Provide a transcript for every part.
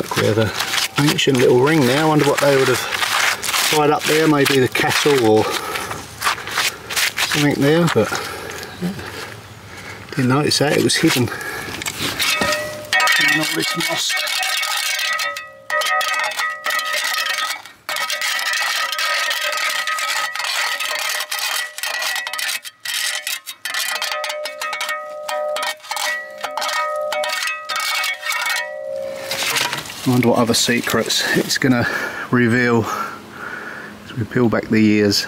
Look, we have an ancient little ring now. I wonder what they would have tied up there, maybe the cattle or something there, but yeah, didn't notice that, it was hidden in all this moss. I wonder what other secrets it's going to reveal as we peel back the years.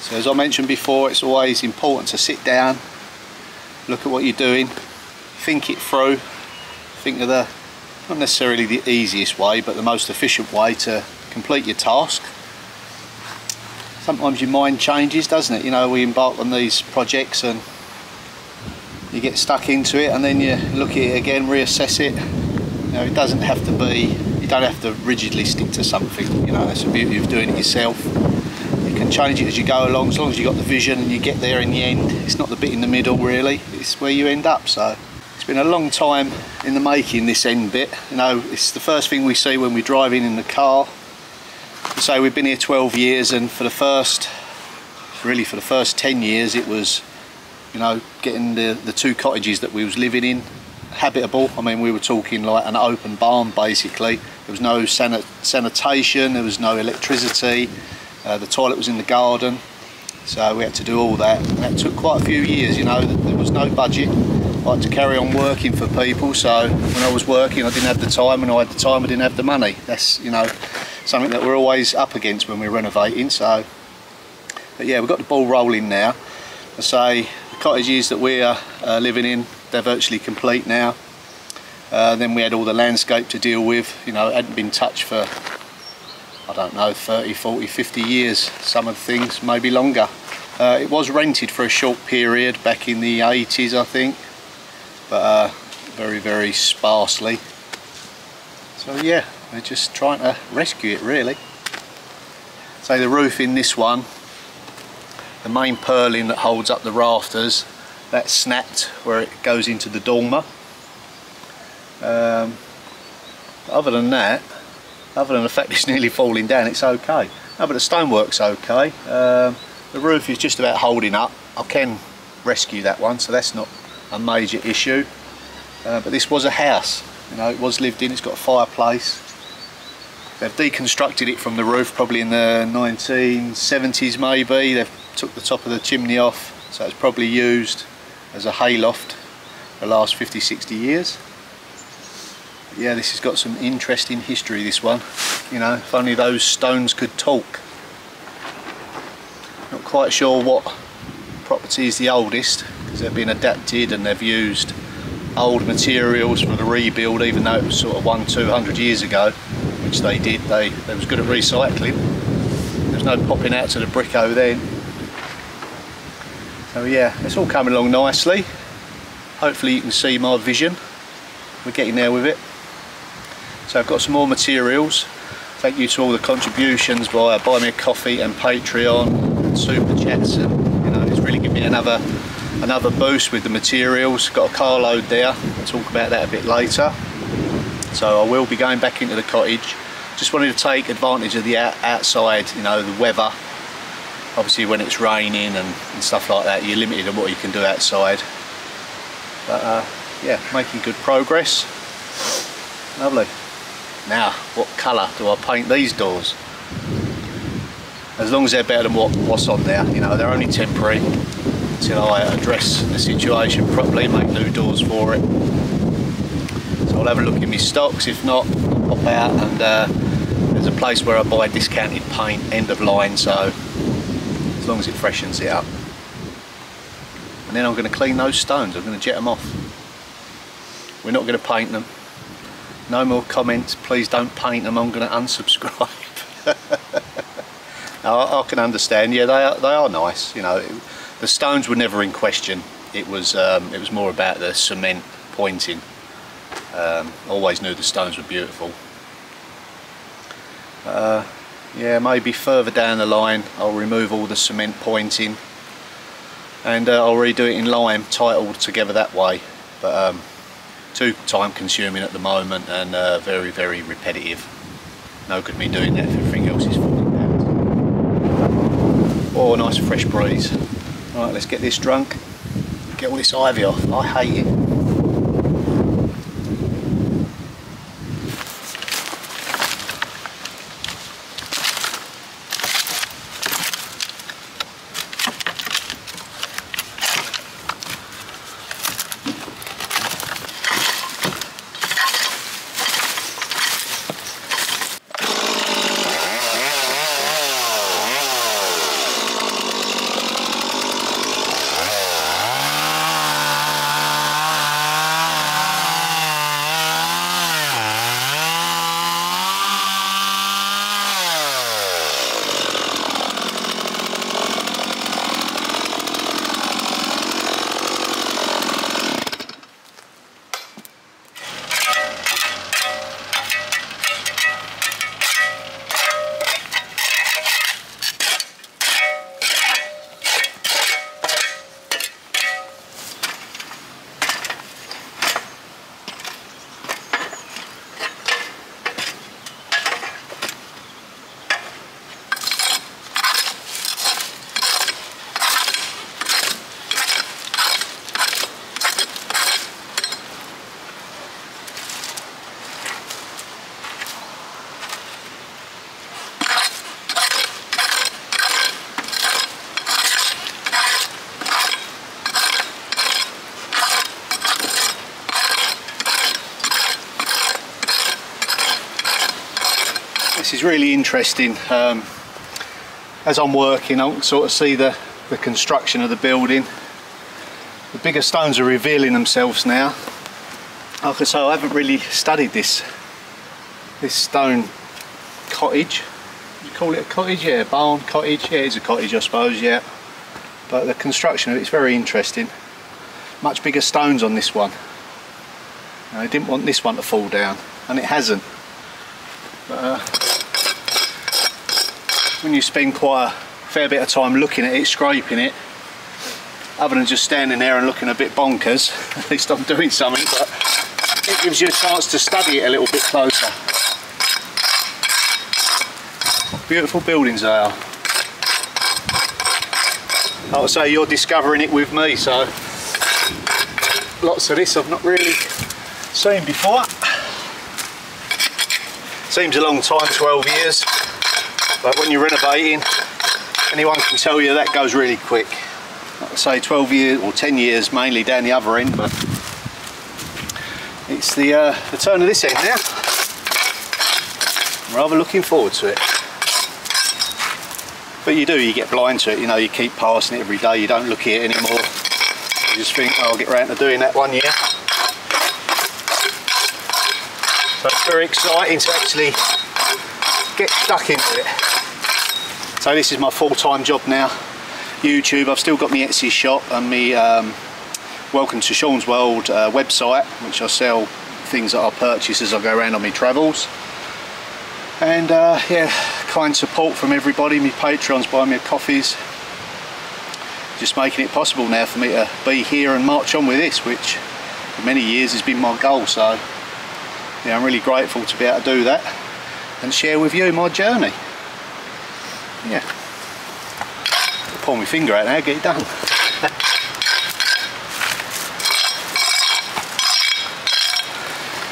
So as I mentioned before, it's always important to sit down, look at what you're doing, think it through, think of the, not necessarily the easiest way, but the most efficient way to complete your task. Sometimes your mind changes, doesn't it? You know, we embark on these projects and you get stuck into it, and then you look at it again, reassess it. You know, it doesn't have to be, you don't have to rigidly stick to something, you know, that's the beauty of doing it yourself. You can change it as you go along, as long as you've got the vision and you get there in the end. It's not the bit in the middle really, it's where you end up. So it's been a long time in the making, this end bit. You know, it's the first thing we see when we drive in the car. So we've been here 12 years, and for the first 10 years it was, you know, getting the two cottages that we was living in habitable. I mean, we were talking like an open barn basically. There was no sanitation, there was no electricity. The toilet was in the garden, so we had to do all that, and that took quite a few years. You know, there was no budget. I had to carry on working for people, so when I was working I didn't have the time, when I had the time I didn't have the money. That's, you know, something that we're always up against when we're renovating. So, but yeah, we've got the ball rolling now. I say the cottages that we are living in, they're virtually complete now. Then we had all the landscape to deal with. You know, it hadn't been touched for, I don't know, 30, 40, 50 years, some of the things, maybe longer. It was rented for a short period back in the 80s, I think, but very, very sparsely. So yeah, we're just trying to rescue it really. So the roof in this one, the main purlin that holds up the rafters, that snapped where it goes into the dormer. Other than that, other than the fact it's nearly falling down, it's okay. No, but the stonework's okay. The roof is just about holding up. I can rescue that one, so that's not a major issue. But this was a house, you know, it was lived in, it's got a fireplace. They've deconstructed it from the roof probably in the 1970s maybe. They've took the top of the chimney off, so it's probably used as a hayloft for the last 50, 60 years. Yeah, this has got some interesting history, this one. You know, if only those stones could talk. Not quite sure what property is the oldest, because they've been adapted and they've used old materials for the rebuild, even though it was sort of 100-200 years ago, which they did. They was good at recycling. There's no popping out to the bricko then. So yeah, it's all coming along nicely. Hopefully you can see my vision. We're getting there with it. So I've got some more materials. Thank you to all the contributions via Buy Me a Coffee and Patreon and Super Chats, and you know, it's really given me another boost with the materials. Got a carload there, I'll talk about that a bit later. So I will be going back into the cottage. Just wanted to take advantage of the outside, you know, the weather. Obviously when it's raining and stuff like that, you're limited on what you can do outside. But yeah, making good progress. Lovely. Now, what colour do I paint these doors? As long as they're better than what's on there, you know, they're only temporary until I address the situation properly, make new doors for it. So I'll have a look in my stocks. If not, I'll pop out, and there's a place where I buy discounted paint, end of line, so as long as it freshens it up. And then I'm going to clean those stones. I'm going to jet them off. We're not going to paint them. No more comments, please don't paint them, I'm going to unsubscribe. I can understand, yeah, they are nice, you know. The stones were never in question. It was more about the cement pointing. Always knew the stones were beautiful. Yeah, maybe further down the line I'll remove all the cement pointing and I'll redo it in lime, tie it all together that way. But too time consuming at the moment and very, very repetitive. No good me doing that if everything else is falling out. Oh, nice fresh breeze. Right, let's get this drunk, get all this ivy off. I hate it. This is really interesting. As I'm working, I can sort of see the construction of the building. The bigger stones are revealing themselves now. Like I say, I haven't really studied this stone cottage. You call it a cottage? Yeah, barn, cottage. Yeah, it's a cottage, I suppose, yeah. But the construction of it's very interesting. Much bigger stones on this one. I didn't want this one to fall down, and it hasn't. But, when you spend quite a fair bit of time looking at it, scraping it, other than just standing there and looking a bit bonkers, at least I'm doing something, but it gives you a chance to study it a little bit closer. Beautiful buildings they are. Like I say, you're discovering it with me, so lots of this I've not really seen before. Seems a long time, 12 years. But when you're renovating, anyone can tell you that goes really quick. Like I say, 12 years or 10 years mainly down the other end, but it's the turn of this end now. I'm rather looking forward to it. But you get blind to it, you know, you keep passing it every day, you don't look at it anymore. You just think, oh, I'll get round to doing that one year. So it's very exciting to actually get stuck into it. So this is my full-time job now. YouTube, I've still got my Etsy shop and my Welcome to Sean's World website, which I sell things that I purchase as I go around on my travels. And yeah, kind support from everybody, my Patreons buying me coffees. Just making it possible now for me to be here and march on with this, which for many years has been my goal. So yeah, I'm really grateful to be able to do that and share with you my journey. Yeah, pull my finger out now, get it done.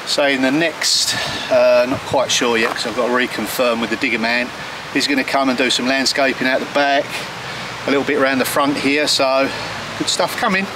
So in the next, not quite sure yet because I've got to reconfirm with the digger man, he's going to come and do some landscaping out the back, a little bit around the front here, so good stuff coming.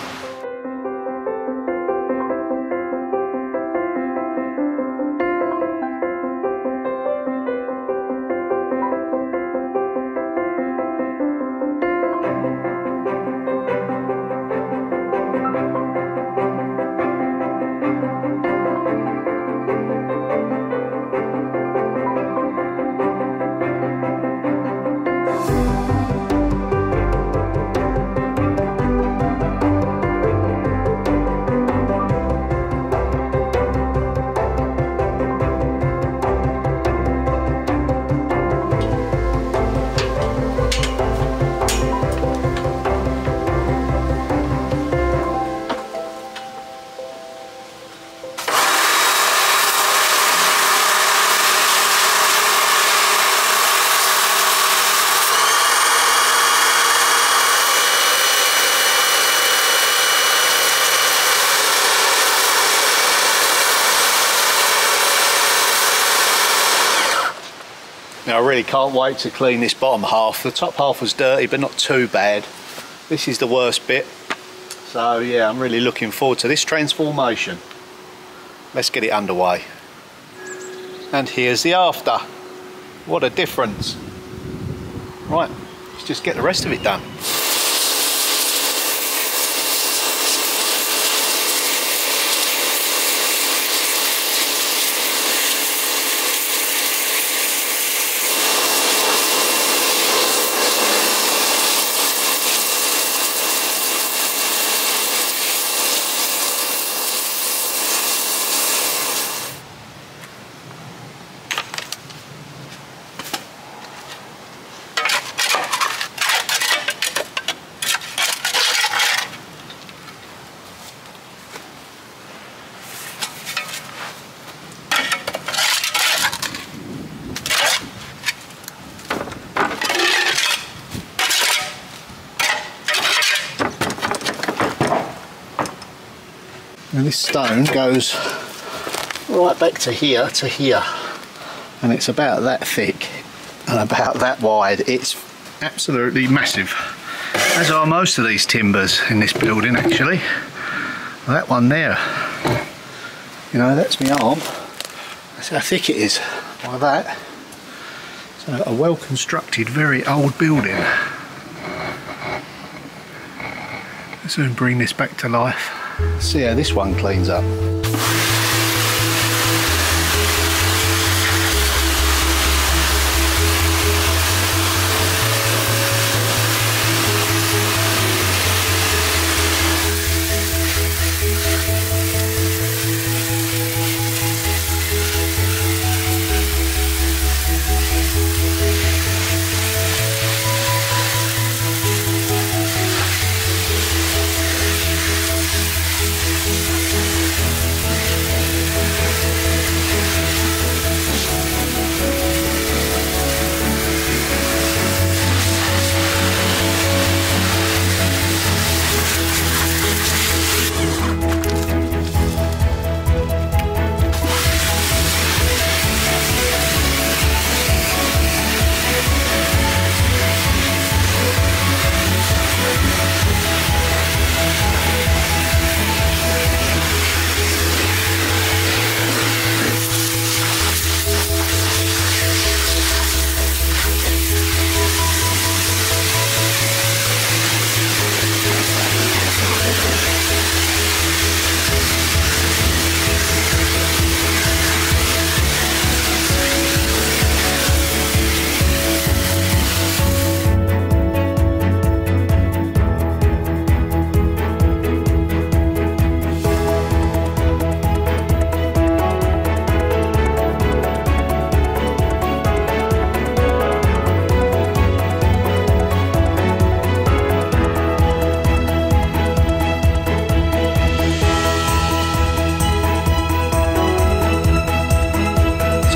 Now, I really can't wait to clean this bottom half. The top half was dirty, but not too bad. This is the worst bit. So yeah, I'm really looking forward to this transformation. Let's get it underway. And here's the after. What a difference. Right, let's just get the rest of it done. And this stone goes right back to here, and it's about that thick and about that wide. It's absolutely massive, as are most of these timbers in this building actually. That one there, you know, that's my arm. That's how thick it is, like that. So a well constructed, very old building. I'll soon bring this back to life. See how this one cleans up.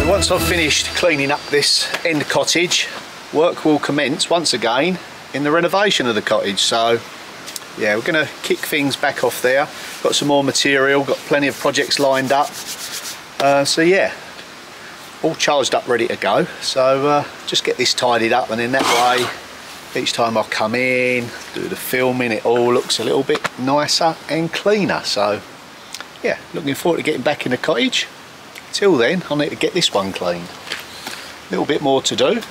Once I've finished cleaning up this end cottage, work will commence once again in the renovation of the cottage. So yeah, we're going to kick things back off there. Got some more material, got plenty of projects lined up. So yeah, all charged up, ready to go. So just get this tidied up, and in that way, each time I come in, do the filming, it all looks a little bit nicer and cleaner. So yeah, looking forward to getting back in the cottage. Till then, I'll need to get this one cleaned. A little bit more to do,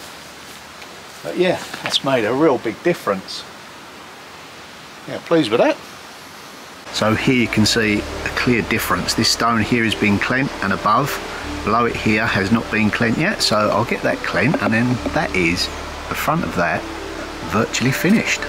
but yeah, that's made a real big difference. Yeah, pleased with that. So here you can see a clear difference. This stone here has been cleant, and above, below it here, has not been cleant yet. So I'll get that cleant, and then that is the front of that virtually finished.